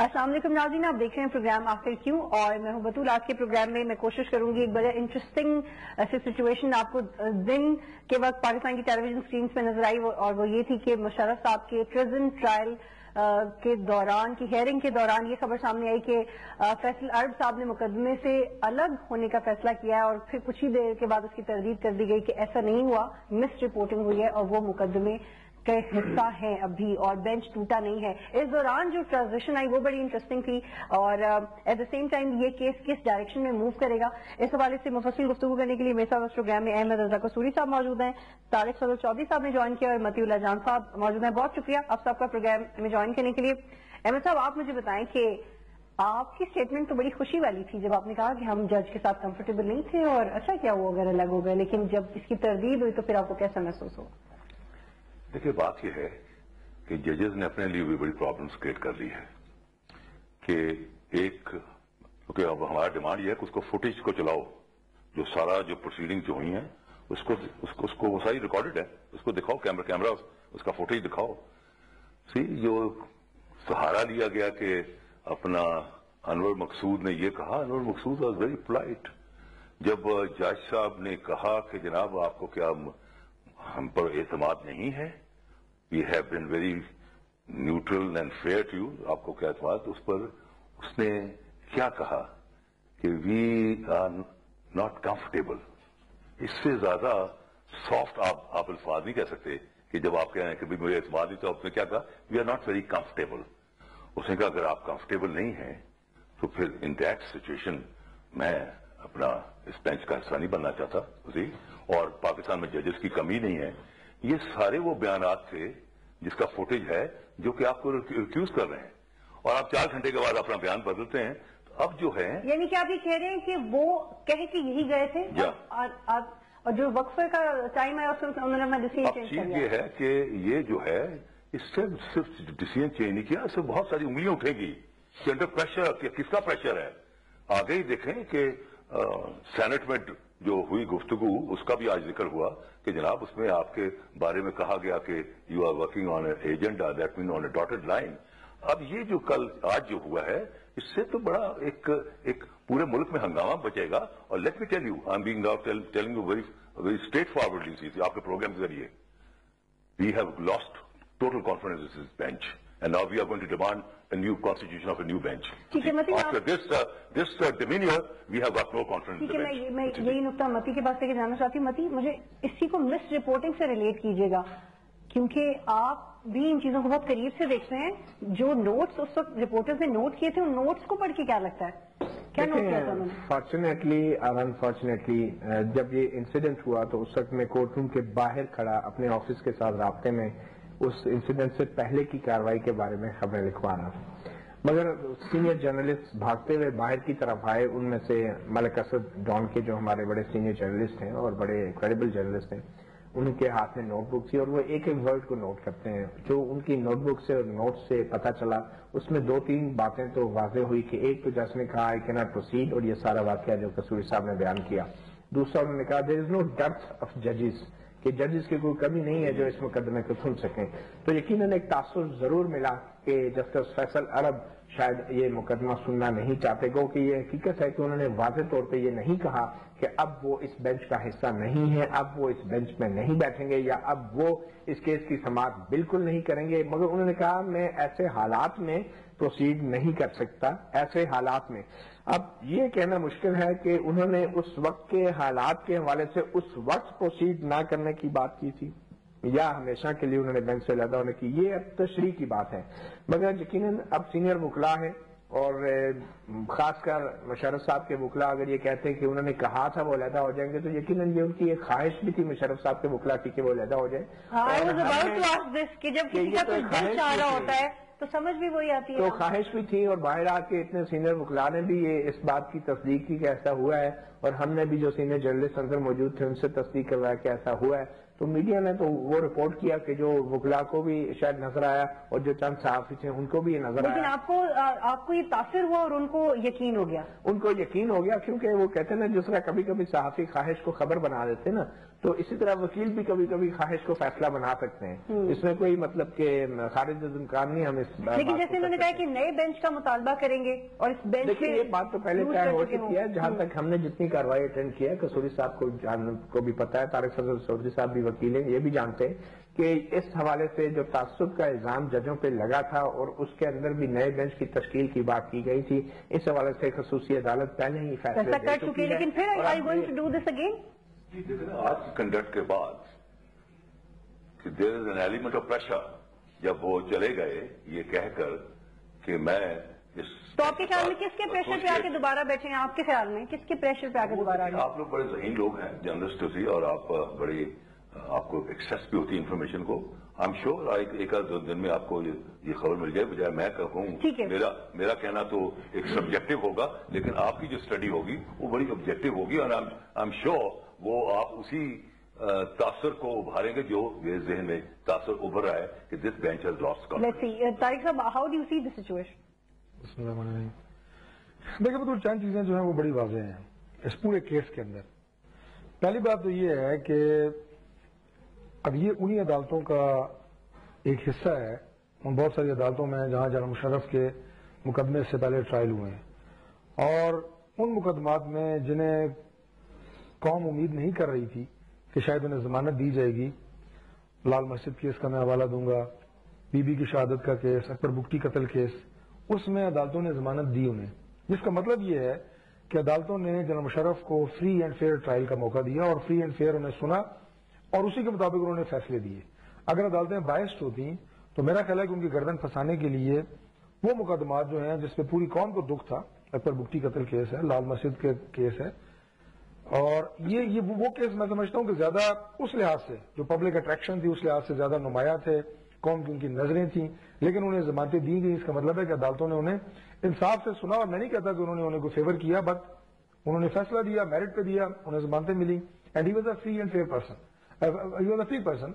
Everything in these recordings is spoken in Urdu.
السلام علیکم ناظرین، آپ دیکھ رہے ہیں پروگرام آخر کیوں، اور میں ہوں بطول۔ آج کے پروگرام میں کوشش کروں گی ایک بڑا انٹرسٹنگ ایسی سچویشن آپ کو دن کے وقت پاکستان کی ٹیلی ویژن سکرینز پہ نظر آئی، اور وہ یہ تھی کہ مشرف صاحب کے پریزن ٹرائل کے دوران کی ہیئرنگ کے دوران یہ خبر سامنے آئی کہ فیصل ارب صاحب نے مقدمے سے الگ ہونے کا فیصلہ کیا ہے، اور پھر کچھ ہی دیر کے بعد اس کی تردید کر دی گئی کہ ایسا نہیں ہوا، مس رپورٹنگ ہوئی ہے اور وہ مقدمے کا حصہ ہے ابھی، اور بینچ ٹوٹا نہیں ہے۔ اس دوران جو ٹرانزیشن آئی وہ بڑی انٹرسٹنگ تھی، اور ایٹ دا سیم ٹائم یہ کیس کس ڈائریکشن میں موو کرے گا، اس حوالے سے مفصل گفتگو کرنے کے لیے میرے ساتھ اس پروگرام میں احمد رضا قصوری صاحب موجود ہیں، طارق فضل چودھری صاحب نے جوائن کیا، اور متی اللہ جان صاحب موجود ہیں۔ بہت شکریہ آپ سب کا پروگرام میں جوائن کرنے کے لیے۔ احمد صاحب، آپ مجھے بتائیں کہ آپ کی اسٹیٹمنٹ تو بڑی خوشی والی تھی جب آپ نے کہا کہ ہم جج کے ساتھ کمفرٹیبل نہیں تھے، اور اچھا کیا وہ اگر الگ ہو گئے، لیکن جب اس کی تردید ہوئی تو پھر آپ کو کیسا محسوس ہو؟ دیکھیے، بات یہ ہے کہ ججز نے اپنے لیے بھی بڑی پرابلمس کریٹ کر لی ہے کہ کیونکہ اب ہمارا ڈیمانڈ یہ ہے کہ اس کو فوٹیج کو چلاؤ، جو سارا جو پروسیڈنگ جو ہوئی ہیں اس کو وہ ساری ریکارڈڈ ہے، اس کو دکھاؤ، کیمرہ اس کا فوٹیج دکھاؤ۔ جو سہارا لیا گیا کہ اپنا انور مقصود نے یہ کہا، انور مقصود واز ویری پولائٹ۔ جب جج صاحب نے کہا کہ جناب آپ کو کیا ہم پر اعتماد نہیں ہے، we have been very neutral and fair to you, آپ کو کیا اعتماد، اس پر اس نے کیا کہا کہ وی آر ناٹ کمفرٹیبل۔ اس سے زیادہ سافٹ آپ الفاظ نہیں کہہ سکتے کہ جب آپ کہہ رہے ہیں کہ مجھے اعتماد نہیں، تو آپ نے کیا کہا، we are not very comfortable. اس نے کہا اگر آپ کمفرٹیبل نہیں ہیں تو پھر ان دیٹ سچویشن میں اپنا اس بینچ کا حصہ نہیں بننا چاہتا جی، اور پاکستان میں ججز کی کمی نہیں ہے۔ یہ سارے وہ بیانات تھے جس کا فوٹیج ہے جو کہ آپ کو ریکیوز کر رہے ہیں، اور آپ 4 گھنٹے کے بعد اپنا بیان بدلتے ہیں۔ تو اب جو ہے، یعنی کہ آپ یہ کہہ رہے ہیں کہ وہ کہہ کے یہی گئے تھے، اور جو وقفے کا ٹائم ہے انہوں نے ڈیسیژن چینج کر دیا۔ یہ ہے کہ یہ جو ہے اس سے صرف ڈیسیژن چینج نہیں کیا، اس سے بہت ساری انگلیاں اٹھیں گی کہ انڈر پریشر، کہ کس کا پریشر ہے۔ آگے ہی دیکھیں کہ سینٹ میں جو ہوئی گفتگو اس کا بھی آج ذکر ہوا کہ جناب اس میں آپ کے بارے میں کہا گیا کہ you are working on a agenda, that mean on a dotted line. اب یہ جو آج جو ہوا ہے اس سے تو بڑا ایک پورے ملک میں ہنگامہ بچے گا، اور let me tell you, I am being now telling you very straight forwardly آپ کے پروگرام کے ذریعے، we have lost total confidence in this bench, and now we are going to demand a new constitution of a new bench. After this demeanor, we have got no confidence in the bench. میں یہی نقطہ متی کے پاس لے کے جانا چاہتی ہوں۔ متی، مجھے اسی کو مس رپورٹنگ سے ریلیٹ کیجیے گا، کیونکہ آپ بھی ان چیزوں کو بہت قریب سے دیکھتے ہیں۔ جو نوٹس اس وقت رپورٹرز نے نوٹ کیے تھے، ان نوٹس کو پڑھ کے کیا لگتا ہے، کیا نوٹ کیا تھا انہوں نے؟ فارچونیٹلی اور انفارچونیٹلی جب یہ انسیڈنٹ ہوا تو اس وقت میں کورٹ روم کے باہر کھڑا اپنے آفس کے ساتھ رابطے میں اس انسیڈنٹ سے پہلے کی کارروائی کے بارے میں خبریں لکھوا رہا، مگر سینئر جرنلسٹ بھاگتے ہوئے باہر کی طرف آئے۔ ان میں سے ملک اسد ڈان کے جو ہمارے بڑے سینئر جرنلسٹ ہیں اور بڑے کریڈیبل جرنلسٹ ہیں، ان کے ہاتھ میں نوٹ بک تھی، اور وہ ایک ایک ورڈ کو نوٹ کرتے ہیں۔ جو ان کی نوٹ بک سے اور نوٹ سے پتہ چلا، اس میں 2-3 باتیں تو واضح ہوئی کہ ایک تو جس نے کہا I cannot proceed، اور یہ سارا واقعہ جو قصوری صاحب نے بیان کیا۔ دوسرا انہوں نے کہا there is no depth of judges، کہ ججز کی کوئی کمی نہیں ہے جو اس مقدمے کو سن سکیں۔ تو یقیناً ایک تاثر ضرور ملا کہ جسٹس فیصل ارب شاید یہ مقدمہ سننا نہیں چاہتے، گو کہ یہ حقیقت ہے کہ انہوں نے واضح طور پہ یہ نہیں کہا کہ اب وہ اس بینچ کا حصہ نہیں ہے، اب وہ اس بینچ میں نہیں بیٹھیں گے، یا اب وہ اس کیس کی سماعت بالکل نہیں کریں گے، مگر انہوں نے کہا میں ایسے حالات میں پروسیڈ نہیں کر سکتا، ایسے حالات میں۔ اب یہ کہنا مشکل ہے کہ انہوں نے اس وقت کے حالات کے حوالے سے اس وقت پروسیڈ نہ کرنے کی بات کی تھی، یا ہمیشہ کے لیے انہوں نے بینچ سے علیحدہ ہونے کی، یہ اب تشریح کی بات ہے۔ مگر یقیناً اب سینئر وکلاء ہیں، اور خاص کر مشرف صاحب کے وکلاء اگر یہ کہتے ہیں کہ انہوں نے کہا تھا وہ علیحدہ ہو جائیں گے، تو یقیناً یہ ان کی ایک خواہش بھی تھی مشرف صاحب کے وکلاء کی کہ وہ علیحدہ ہو جائیں۔ کہ جب کسی کا کوئی دل چاہ رہا ہوتا ہے تو سمجھ بھی وہی آتی ہے، تو خواہش بھی تھی، اور باہر آ کے اتنے سینئر وکلاء نے بھی اس بات کی تصدیق کی کہ ایسا ہوا ہے، اور ہم نے بھی جو سینئر جرنلسٹ اندر موجود تھے ان سے تصدیق کروایا کہ ایسا ہوا ہے۔ تو میڈیا نے تو وہ رپورٹ کیا کہ جو وکلاء کو بھی شاید نظر آیا، اور جو چند صحافی تھے ان کو بھی یہ نظر آیا، لیکن آپ کو یہ تاثر ہوا اور ان کو یقین ہو گیا؟ ان کو یقین ہو گیا، کیونکہ وہ کہتے ہیں نا جس طرح کبھی کبھی صحافی خواہش کو خبر بنا دیتے نا، تو اسی طرح وکیل بھی کبھی کبھی خواہش کو فیصلہ بنا سکتے ہیں، اس میں کوئی مطلب کہ خارج از امکان نہیں ہم اس لیکن جیسے انہوں نے کہا کہ نئے بینچ کا مطالبہ کریں گے اور اس بینچ دیکھیں یہ بات تو پہلے طے ہو چکی ہے، جہاں تک ہم نے جتنی کارروائی اٹینڈ کیا ہے قصوری صاحب کو بھی پتا ہے، طارق فضل چودھری صاحب بھی وکیل ہیں، یہ بھی جانتے ہیں کہ اس حوالے سے جو تعصب کا الزام ججوں پہ لگا تھا اور اس کے اندر بھی نئے بینچ کی تشکیل کی بات کی گئی تھی، اس حوالے سے خصوصی عدالت پہلے ہی فیصلہ کر چکی ہے۔ لیکن پھر I going to do this again? آج کی کنڈکٹ کے بعد کہ there is an element of pressure, جب وہ چلے گئے یہ کہہ کر کہ میں اس، تو آپ کے خیال میں کس کے پریشر پہ آ کے دوبارہ بیٹھے ہیں؟ آپ کے خیال میں کس کے پریشر پہ آ کے دوبارہ آئے؟ آپ لوگ بڑے ذہین لوگ ہیں، جرنلسٹ بھی، اور آپ کو ایکسیس بھی ہوتی ہے انفارمیشن کو۔ آئی ایم شیور ایک آدھ دن میں آپ کو یہ خبر مل جائے، بجائے میں کہوں۔ میرا کہنا تو ایک سبجیکٹو ہوگا، لیکن آپ کی جو اسٹڈی ہوگی وہ بڑی آبجیکٹو ہوگی، اور آئی ایم شیور وہ آپ اسی تاثر کو ابھاریں گے جو میرے ذہن میں تاثر ابھر رہا ہے کہ this bench has lost confidence. Tariq صاحب، how do you see the situation? بسم اللہ الرحمن الرحیم۔ دیکھیں بطور چند چیزیں جو ہیں وہ بڑی واضح ہیں اس پورے کیس کے اندر۔ پہلی بات تو یہ ہے کہ اب یہ انہی عدالتوں کا ایک حصہ ہے، ان بہت ساری عدالتوں میں جہاں جناب مشرف کے مقدمے سے پہلے ٹرائل ہوئے ہیں، اور ان مقدمات میں جنہیں قوم امید نہیں کر رہی تھی کہ شاید انہیں ضمانت دی جائے گی، لال مسجد کیس کا میں حوالہ دوں گا، بی بی کی شہادت کا کیس، اکبر بگٹی قتل کیس، اس میں عدالتوں نے ضمانت دی انہیں، جس کا مطلب یہ ہے کہ عدالتوں نے جناب مشرف کو فری اینڈ فیئر ٹرائل کا موقع دیا اور فری اینڈ فیئر انہیں سنا اور اسی کے مطابق انہوں نے فیصلے دیے۔ اگر عدالتیں بائسڈ ہوتی تو میرا خیال ہے کہ ان کی گردن پھنسانے کے لیے وہ مقدمات جو ہیں جس پہ پوری قوم کو دکھ تھا، اکبر بگٹی قتل کیس ہے، لال مسجد کے کیس ہے، اور یہ وہ کیس میں سمجھتا ہوں کہ زیادہ اس لحاظ سے جو پبلک اٹریکشن تھی اس لحاظ سے زیادہ نمایاں تھے، قوم کی ان کی نظریں تھیں، لیکن انہیں ضمانتیں دی گئی۔ اس کا مطلب ہے کہ عدالتوں نے انہیں انصاف سے سنا، اور میں نہیں کہتا کہ انہوں نے کوئی فیور کیا، بٹ انہوں نے فیصلہ دیا، میرٹ پہ دیا، انہیں ضمانتیں ملی، and he was a free and fair person, he was a free person,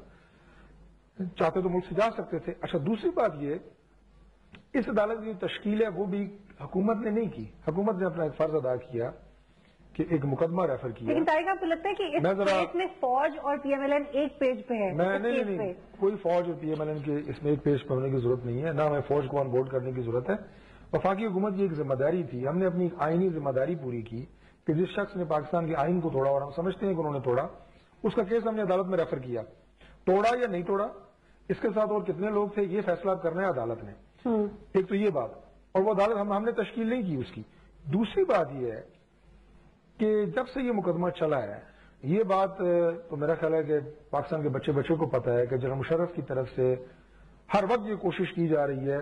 چاہتے تو ملک سے جا سکتے تھے۔ اچھا، دوسری بات یہ، اس عدالت کی تشکیل ہے وہ بھی حکومت نے نہیں کی، حکومت نے اپنا ایک فرض ادا کیا کہ ایک مقدمہ ریفر کیا۔ لیکن طارق، آپ کو لگتا ہے کہ اس کیس میں فوج اور پی ایم ایل این ایک پیج پہ ہے؟ نہیں، کوئی فوج اور پی ایم ایل این کے اس میں ایک پیج پہ ہونے کی ضرورت نہیں ہے، نہ ہمیں فوج کو آن بورڈ کرنے کی ضرورت ہے۔ وفاقی حکومت کی ایک ذمہ داری تھی، ہم نے اپنی آئینی ذمہ داری پوری کی کہ جس شخص نے پاکستان کے آئین کو توڑا، اور ہم سمجھتے ہیں کہ انہوں نے توڑا، اس کا کیس ہم نے عدالت میں ریفر کیا۔ توڑا یا نہیں توڑا، اس کے ساتھ اور کتنے لوگ تھے، یہ فیصلہ کرنا ہے عدالت نے۔ ایک تو یہ بات، اور وہ عدالت ہم نے تشکیل نہیں کی اس کی۔ دوسری بات یہ ہے کہ جب سے یہ مقدمہ چلا ہے، یہ بات تو میرا خیال ہے کہ پاکستان کے بچے کو پتا ہے کہ جناب مشرف کی طرف سے ہر وقت یہ کوشش کی جا رہی ہے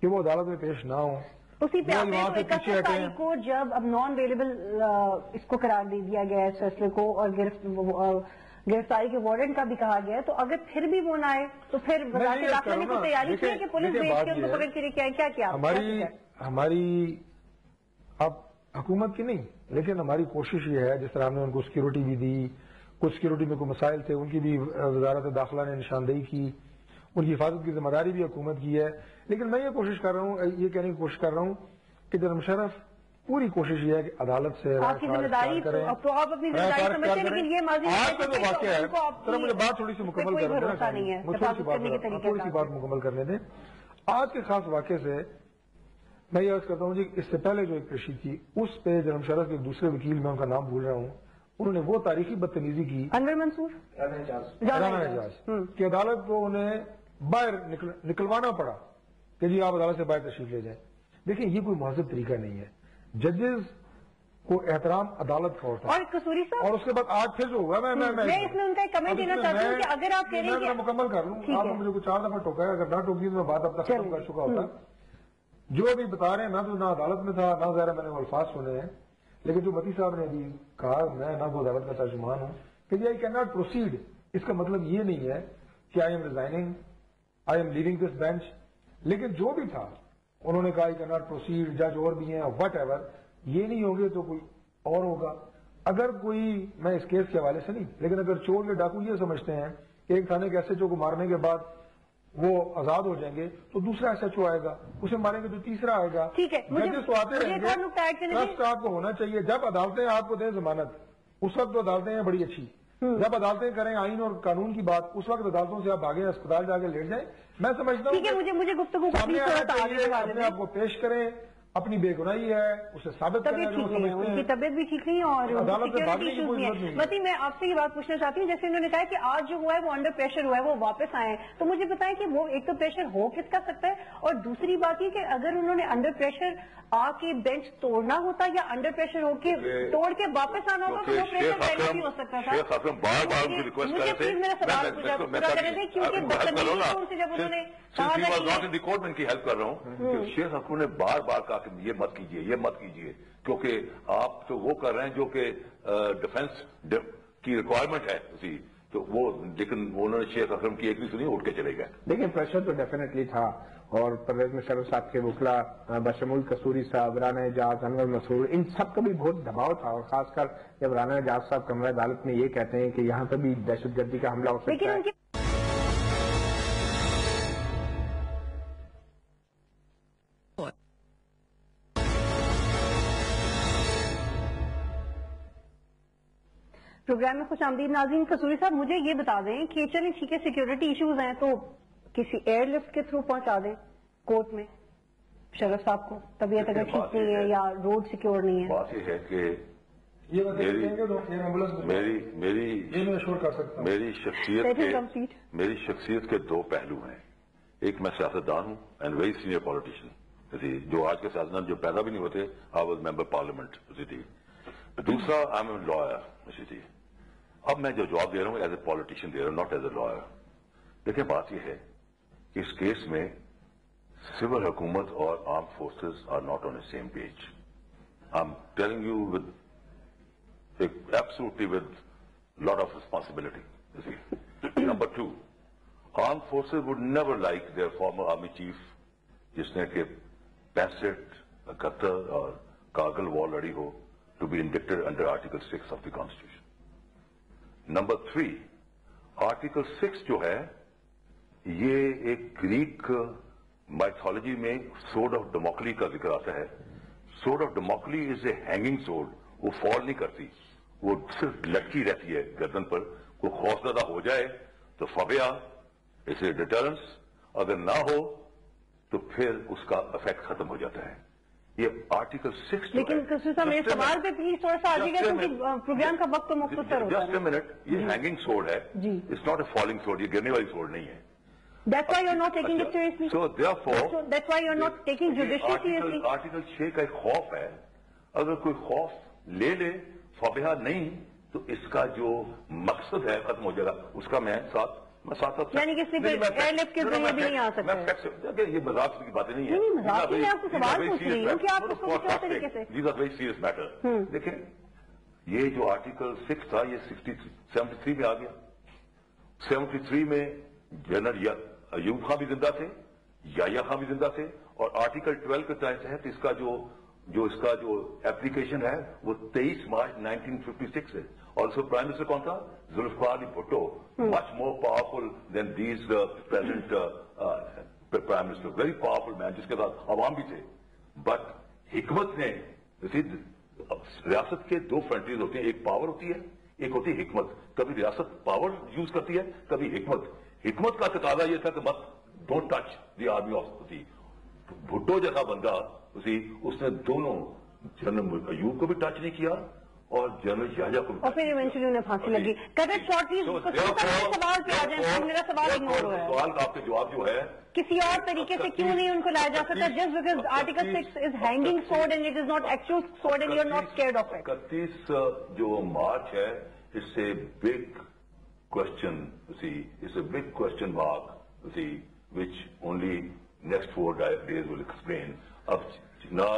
کہ وہ عدالت میں پیش نہ ہوں۔ اسی پہ کو جب اب نان اویلیبل اس کو قرار دے دیا گیا ہے اس فیصلے کو، اور گرفتاری کے وارنٹ کا بھی کہا گیا ہے، تو اگر پھر بھی وہ نہ آئے تو پھر وزارت داخلہ نے کوئی تیاری کی ہے کہ پولیس بھیج کے ان کو پکڑ کے لے کے آئے؟ کیا ہماری اب حکومت کی نہیں، لیکن ہماری کوشش یہ ہے، جس طرح ہم نے ان کو سیکیورٹی بھی دی، کچھ سیکیورٹی میں کوئی مسائل تھے ان کی بھی وزارت داخلہ نے نشاندہی کی، ان کی حفاظت کی ذمہ داری بھی حکومت کی ہے، لیکن میں یہ کوشش کر رہا ہوں، یہ کہنے کی کوشش کر رہا ہوں کہ جناب مشرف پوری کوشش یہ ہے کہ عدالت سے آپ کی ذمہ داری تو آپ اپنی ذمہ داری سمجھتے ہیں، لیکن یہ ماضی جو واقعہ ہے، ذرا مجھے بات تھوڑی سی مکمل کرنے دیں، تھوڑی سی بات مکمل کرنے دیں۔ آج کے خاص واقعے سے میں یہ عرض کرتا ہوں جی، اس سے پہلے جو ایک پیشی تھی اس پہ جناب مشرف کے ایک دوسرے وکیل، میں ان کا نام بھول رہا ہوں، انہوں نے وہ تاریخی بدتمیزی کی، انور منصور، رانا اعجاز، کہ عدالت کو انہیں باہر نکلوانا پڑا کہ جی آپ عدالت سے باہر تشریف لے جائیں۔ دیکھیں، یہ کوئی مہذب طریقہ نہیں ہے، ججز کو احترام عدالت کا ہوتا ہے۔ اور قصوری صاحب، اور اس کے بعد آج پھر جو ہوا، میں اس میں ان کا ایک کمنٹ دینا چاہتی ہوں کہ اگر آپ کہہ رہے ہیں کہ مکمل کر لوں، آپ نے مجھے کچھ 4 دفعہ ٹوکا ہے، اگر نہ ٹوکی تو میں بات اب تک ختم کر چکا ہوتا۔ جو ابھی بتا رہے ہیں، میں تو نہ عدالت میں تھا، نہ ظاہر میں نے وہ الفاظ سنے ہیں، لیکن جو متی صاحب نے ابھی کہا، میں نہ وہ عدالت کا ترجمان ہوں کہ آئی کین ناٹ پروسیڈ، اس کا مطلب یہ نہیں ہے کہ I am resigning, I am leaving this bench, لیکن جو بھی تھا انہوں نے کہا آئی کین ناٹ پروسیڈ، جج اور بھی ہیں، وٹ ایور، یہ نہیں ہوں گے تو کوئی اور ہوگا۔ اگر کوئی، میں اس کیس کے حوالے سے نہیں، لیکن اگر چور کے ڈاکو یہ سمجھتے ہیں کہ ایک تھانے کے ایس ایچ او کو مارنے کے بعد وہ آزاد ہو جائیں گے تو دوسرا ایس ایچ او آئے گا، اسے ماریں گے تو تیسرا آئے گا، ججز تو آتے رہیں گے۔ ٹرسٹ آپ کو ہونا چاہیے، جب عدالتیں آپ کو دیں ضمانت، اس وقت تو عدالتیں ہیں بڑی اچھی، جب عدالتیں کریں آئین اور قانون کی بات، اس وقت عدالتوں سے آپ بھاگیں، اسپتال جا کے لیٹ جائیں. میں سمجھتا ہوں ٹھیک ہے، مجھے گفتگو اپنے آپ کو پیش کریں، اپنی بے گناہی ہے اسے ثابت کریں. ان کی طبیعت بھی ٹھیک نہیں ہے اور سیکورٹی ایشوز نہیں ہے. وسیم، میں آپ سے یہ بات پوچھنا چاہتی ہوں، جیسے انہوں نے کہا کہ آج جو ہوا ہے وہ انڈر پریشر ہوا ہے، وہ واپس آئے ہیں، تو مجھے بتائیں کہ وہ ایک تو پریشر ہو کس کا سکتا ہے، اور دوسری بات یہ کہ اگر انہوں نے انڈر پریشر آ کے بینچ توڑنا ہوتا یا انڈر پریشر ہو کے توڑ کے واپس آنا ہوتا تو وہ پریشر پہلے بھی ہو سکتا تھا. مجھے پلیز میرا سوال پورا کرنے دیں، کیونکہ بدتمیزی سے جب انہوں نے کورٹ میں ان کی ہیلپ کر رہا ہوں. شیخ حسن نے بار بار کہا کہ یہ مت کیجیے، یہ مت کیجیے، کیونکہ آپ تو وہ کر رہے ہیں جو کہ ڈیفenس کی ریکوائرمنٹ ہے اسی تو وہ، لیکن انہوں نے شیخ اکرم کی ایک بھی سنی، اٹھ کے چلے گئے. دیکھیں پریشر تو ڈیفینیٹلی تھا، اور پرویز مشرف صاحب کے وکلا بشمول قصوری صاحب، رانا اعجاز، انور مسرور، ان سب کا بھی بہت دباؤ تھا، اور خاص کر جب رانا اعجاز صاحب کمرہ عدالت میں یہ کہتے ہیں کہ یہاں پہ بھی دہشت گردی کا حملہ ہو سکتا ہے. پروگرام میں خوش آمدید ناظرین. قصوری صاحب مجھے یہ بتا دیں کہ چلیں ٹھیک ہے سیکیورٹی ایشوز ہیں تو کسی ایئر لفٹ کے تھرو پہنچا دیں کورٹ میں شرف صاحب کو، طبیعت اگر ٹھیک نہیں ہے یا روڈ سیکیور نہیں ہے. بات یہ ہے کہ میری شخصیت کے دو پہلو ہیں. ایک میں سیاستدان ہوں اینڈ ویری سینئر پالیٹیشین، جو آج کے سیاستدان جو پیدا بھی نہیں ہوتے، آئی واز ممبر پارلیمنٹ. دوسرا آئی ایم اے لائر. اب میں جو جواب دے رہا ہوں ایز اے پالیٹیشین دے رہا ہوں، ناٹ ایز اے لائر. دیکھیں بات یہ ہے کہ اس کیس میں سول حکومت اور arm forces are not on a same page. I am telling you with absolutely with lot of responsibility. Number two, armed forces would never like their former army chief, جس نے کہ 65, 71 اور کارگل وار لڑی ہو, to be indicted under Article 6 of the Constitution. Number three, Article 6 جو ہے یہ ایک گریک مائتھولوجی میں سورڈ آف ڈیموکلی کا ذکر آتا ہے. Sword of Damocles is a hanging sword. وہ فال نہیں کرتی, وہ صرف لٹکی رہتی ہے گردن پر. کوئی خوفزدہ ہو جائے تو فبیا اس اے ڈیٹرنس, اگر نہ ہو تو پھر اس کا افیکٹ ختم ہو جاتا ہے. یہ آرٹیکل 6. لیکن میرے سوال پہ پلیز تھوڑا سا آگے گئے کیونکہ پروگرام کا وقت تو مختصر ہوتا ہے. جسٹ اے منٹ, یہ ہینگنگ سورڈ ہے, it's not a falling sword, یہ گرنے والی سورڈ نہیں ہے. That's why you're not taking it seriously. So therefore, that's why you're not taking judicial seriously. Article 6 کا ایک خوف ہے, اگر کوئی خوف لے لے فبیا نہیں تو اس کا جو مقصد ہے ختم ہو جائے گا. اس کا میں ساتھ یعنی کہ صرف ایئر لفٹ کے ذریعے بھی نہیں آ سکتا. یہ مذاق کی باتیں نہیں ہیں. نہیں مذاق کی, میں آپ کو سوال پوچھ رہی ہوں کہ آپ اس کو کس اور طریقے سے. These are very serious matter. دیکھیں یہ جو آرٹیکل 6 تھا یہ 73 میں آ گیا. 73 میں جنرل ایوب خان بھی زندہ تھے, یحییٰ خان بھی زندہ تھے, اور آرٹیکل 12 کے تحت اس کا جو ایپلیکیشن ہے وہ 23 مارچ 1956 ہے. اور اس کا پرائم منسٹر کون تھا؟ Zulfikar Ali Bhutto. Much more powerful than these present prime minister, very powerful man, جس کے ساتھ عوام بھی تھے. بٹ حکمت نے, ریاست کے دو فرنٹیز ہوتے ہیں, ایک پاور ہوتی ہے, ایک ہوتی ہے حکمت. کبھی ریاست پاور یوز کرتی ہے, کبھی حکمت. حکمت کا تقاضا یہ تھا کہ مت don't touch the army of the. Bhutto جیسا بندہ اس نے دونوں جنرل ایوب کو بھی ٹچ نہیں کیا اور جنرل یحییٰ کو بھی, اور پھر ایونچولی انہیں پھانسی لگی. سوال کا آپ کا جواب جو ہے کسی اور طریقے سے کیوں نہیں ان کو لایا جا سکتا, just because article 6 is hanging sword and it is not actual sword and you are not scared of it. 31 جو مارچ ہے, اس سے big question, it's a big question mark, which only next 4 days will explain. اب now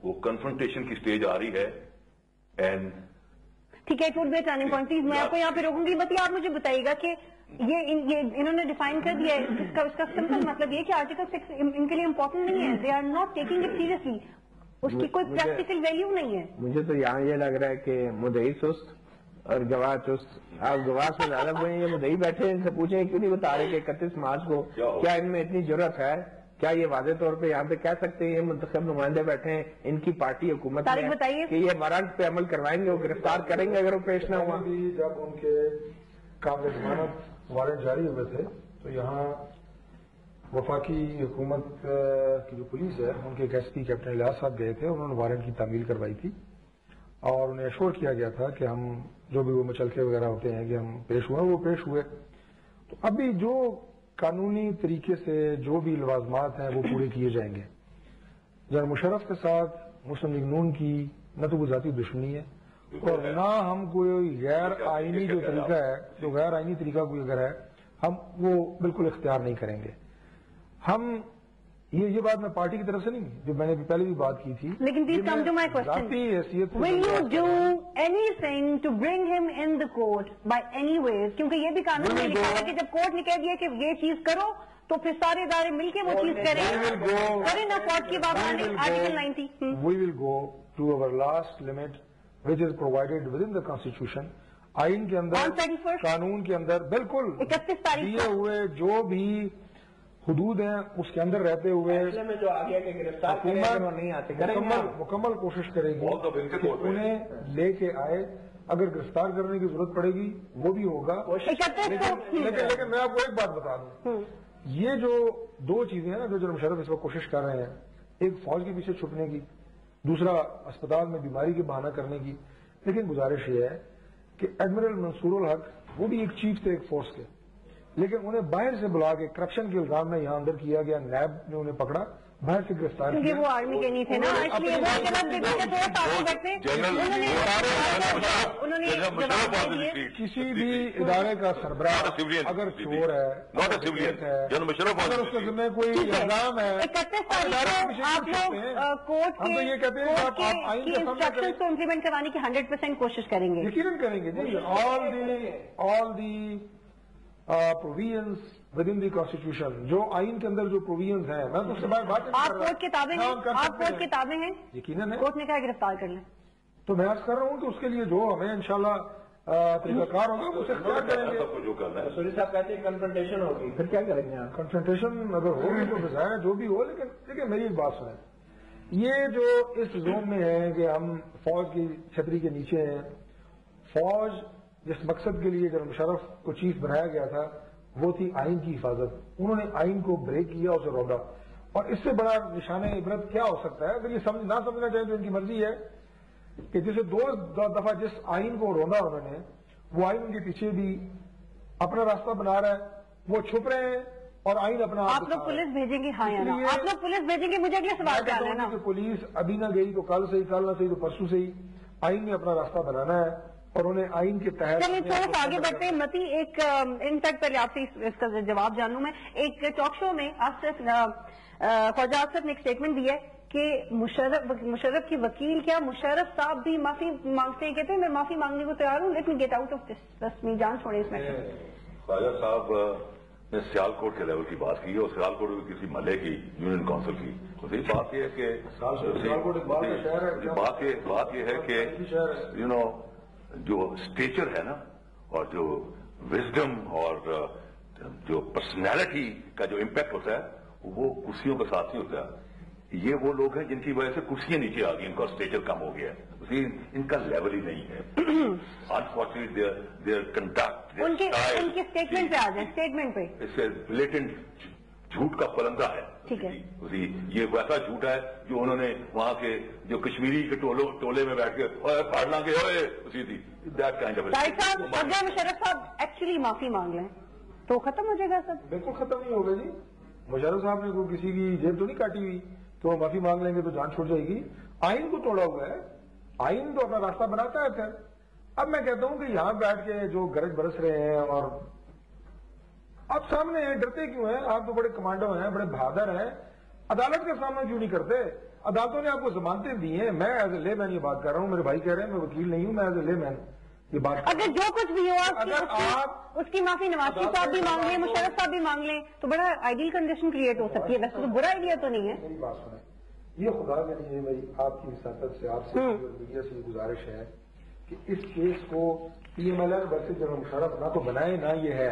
وہ confrontation کی stage آ رہی ہے and ٹھیک ہے, it would be a turning point. Please میں آپ کو یہاں پہ روکوں گی, بس آپ مجھے بتائیے گا کہ یہ انہوں نے ڈیفائن کر دیا ہے, اس کا سمپل مطلب یہ کہ آرٹیکل 6 ان کے لیے امپورٹنٹ نہیں ہے. They are not taking it seriously, اس کی کوئی پریکٹیکل ویلیو نہیں ہے. مجھے تو یہاں یہ لگ رہا ہے کہ مدعی سست اور گواہ چست. آپ گواہ سے زیادہ ہوئے, یہ مدعی بیٹھے, ان سے پوچھیں کیوں نہیں بتا رہے کہ 31 مارچ کو کیا ان میں اتنی ضرورت ہے کیا یہ واضح طور پہ یہاں پہ کہہ سکتے ہیں یہ منتخب نمائندے بیٹھے ہیں ان کی پارٹی حکومت میں بتائیے کہ یہ وارنٹ پہ عمل کروائیں گے, وہ گرفتار کریں گے اگر وہ پیش نہ ہوا؟ جب ان کے قابل ضمانت وارنٹ جاری ہوئے تھے تو یہاں وفاقی حکومت کی جو پولیس ہے ان کے ایک ایس پی کیپٹن الیاس صاحب گئے تھے, انہوں نے وارنٹ کی تعمیل کروائی تھی اور انہیں ایشور کیا گیا تھا کہ ہم جو بھی وہ مچلکے وغیرہ ہوتے ہیں کہ ہم پیش ہوئے وہ پیش ہوئے. تو ابھی جو قانونی طریقے سے جو بھی لوازمات ہیں وہ پورے کیے جائیں گے. جنرل مشرف کے ساتھ مسلم لیگ نون کی نہ تو کوئی ذاتی دشمنی ہے اور نہ ہم کوئی غیر آئینی جو طریقہ ہے, جو غیر آئینی طریقہ کوئی اگر ہے ہم وہ بالکل اختیار نہیں کریں گے. ہم یہ بات میں پارٹی کی طرف سے نہیں, جو میں نے پہلے بھی بات کی تھی, لیکن please come to my question, will you do anything to bring him in the court by anyways, کیونکہ یہ بھی قانون میں لکھا ہے کہ جب کورٹ نے کہہ دیا کہ یہ چیز کرو تو پھر سارے ادارے مل کے وہ چیز کریں نا فوج کی بات article 90. We will go to over last limit which is provided within the constitution. آئین کے اندر, قانون کے اندر بالکل 31 تاریخ دیے ہوئے جو بھی حدود ہیں اس کے اندر رہتے ہوئے جو آگے کے گرفتار مکمل کوشش کرے گی کہ انہیں لے کے آئے. اگر گرفتار کرنے کی ضرورت پڑے گی وہ بھی ہوگا. لیکن میں آپ کو ایک بات بتا دوں, یہ جو دو چیزیں ہیں نا جو جنرل مشرف اس وقت کوشش کر رہے ہیں, ایک فوج کے پیچھے چھپنے کی, دوسرا اسپتال میں بیماری کے بہانہ کرنے کی. لیکن گزارش یہ ہے کہ ایڈمرل منصور الحق وہ بھی ایک چیف تھے ایک فورس کے, لیکن انہیں باہر سے بلا کے کرپشن کے الزام میں یہاں اندر کیا گیا, نیب نے انہیں پکڑا, باہر سے گرفتار کیا. وہ آرمی کے نہیں تھے نا, کسی بھی ادارے کا سربراہ اگر چور ہے, اگر اس کے ذمہ کوئی الزام ہے, 31 تاریخ آپ لوگ کورٹ کے انسٹرکشنز کو امپلیمنٹ کروانے کی 100% کوشش کریں گے. یقیناً کریں گے جی. All the provisions with in the constitution, جو آئین کے اندر جو پروویژنز ہیں, میں تو اس کے بعد بات آپ کورٹ کتابیں ہیں یقیناً ہے, کورٹ نے کہا گرفتار کر لیں. تو میں عرض کر رہا ہوں کہ اس کے لیے جو ہمیں انشاءاللہ طریقہ کار ہوگا اسے اختیار کریں گے. سوری صاحب کہتے ہیں کنفرنٹیشن ہوگی, پھر کیا کریں گے آپ؟ کنفرنٹیشن اگر ہوگی تو بظاہر جو بھی ہو, لیکن میری ایک بات سنیں, یہ جو اس زون میں ہے کہ ہم فوج کی چھتری کے نیچے ہیں, فوج جس مقصد کے لیے جنرل مشرف کو چیف بنایا گیا تھا وہ تھی آئین کی حفاظت. انہوں نے آئین کو بریک کیا, اسے روکا, اور اس سے بڑا نشان عبرت کیا ہو سکتا ہے؟ اگر یہ نہ سمجھنا چاہیں تو ان کی مرضی ہے کہ جسے دو دفعہ جس آئین کو روندا انہوں نے, وہ آئین ان کے پیچھے بھی اپنا راستہ بنا رہا ہے, وہ چھپ رہے ہیں اور آئین اپنا. آپ لوگ پولیس بھیجیں گے؟ ہاں یا نا آپ لوگ پولیس بھیجیں گے؟ مجھے اگلے سوال کا ہے نا, پولیس ابھی نہ گئی تو کل سے ہی, کل نہ صحیح تو پرسوں سے ہی آئین نے اپنا راستہ بنانا ہے اور انہیں آئین کے تحت. چلیے تھوڑا سا آگے بڑھتے ہیں. متی ایک ان تک پہلے آپ سے اس کا جواب جان لوں میں. ایک ٹاک شو میں خواجہ آصف نے ایک اسٹیٹمنٹ دیا ہے کہ مشرف کی وکیل کیا مشرف صاحب بھی معافی مانگتے ہیں, کہتے ہیں میں معافی مانگنے کو تیار ہوں, let me get out of this, بس می جان چھوڑے اس میں. خواجہ صاحب نے سیالکوٹ کے لیول کی بات کی, اور سیالکوٹ بھی کسی محلے کی یونین کونسل کی. صحیح بات یہ ہے کہ بات یہ ہے کہ یو نو جو اسٹیچر ہے نا, اور جو وزڈم اور جو پرسنالٹی کا جو امپیکٹ ہوتا ہے وہ کرسیوں کے ساتھ نہیں ہوتا ہے. یہ وہ لوگ ہیں جن کی وجہ سے کرسیاں نیچے آ گئی, ان کا اسٹیچر کم ہو گیا ہے, ان کا لیول ہی نہیں ہے. انفارچونیٹلی دیئر کنڈکٹ ان کے اسٹیٹمنٹ پہ آ جائیں, اسٹیٹمنٹ پہ اس سے بلیٹنٹ جھوٹ کا پلندہ ہے. ٹھیک ہے, یہ ویسا جھوٹ ہے جو انہوں نے وہاں کے جو کشمیری کے ٹولے میں بیٹھ کے پھاڑ لاں گے اسی تھی. اگر مشرف صاحب ایکچولی معافی مانگ لیں تو ختم ہو جائے گا سب؟ بالکل ختم نہیں ہوگا جی. مشرف صاحب نے کوئی کسی کی جیب تو نہیں کاٹی ہوئی تو وہ معافی مانگ لیں گے تو جان چھوٹ جائے گی. آئین کو توڑا ہوا ہے, آئین تو اپنا راستہ بناتا ہے. پھر اب میں کہتا ہوں کہ یہاں بیٹھ کے جو گرج برس رہے ہیں اور آپ سامنے ہیں, ڈرتے کیوں ہیں؟ آپ تو بڑے کمانڈو ہیں, بڑے بہادر ہیں, عدالت کا سامنا کیوں نہیں کرتے؟ عدالتوں نے آپ کو ضمانتیں دی ہیں. میں ایز اے لے مین یہ بات کر رہا ہوں, میرے بھائی کہہ رہے ہیں میں وکیل نہیں ہوں, میں ایز اے لے مین یہ بات. اگر جو کچھ بھی ہو اس کی معافی نواز شریف صاحب بھی مانگ لیں, مشرف صاحب بھی مانگ لیں تو بڑا آئیڈیل کنڈیشن کریٹ ہو سکتی ہے. ویسے تو برا آئیڈیا تو نہیں ہے. میری بات سنیں, یہ خدا کے لیے میری آپ کی وساطت سے, آپ سے میڈیا سے گزارش ہے کہ اس کیس کو P M L N versus general Musharraf نہ تو بنائے, نہ یہ ہے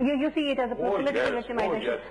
You see it as a political victimization.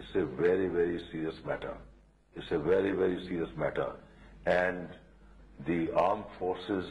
It's a very, very serious matter. It's a very, very serious matter. And the armed forces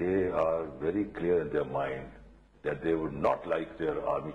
they are very clear in their mind that they would not like their army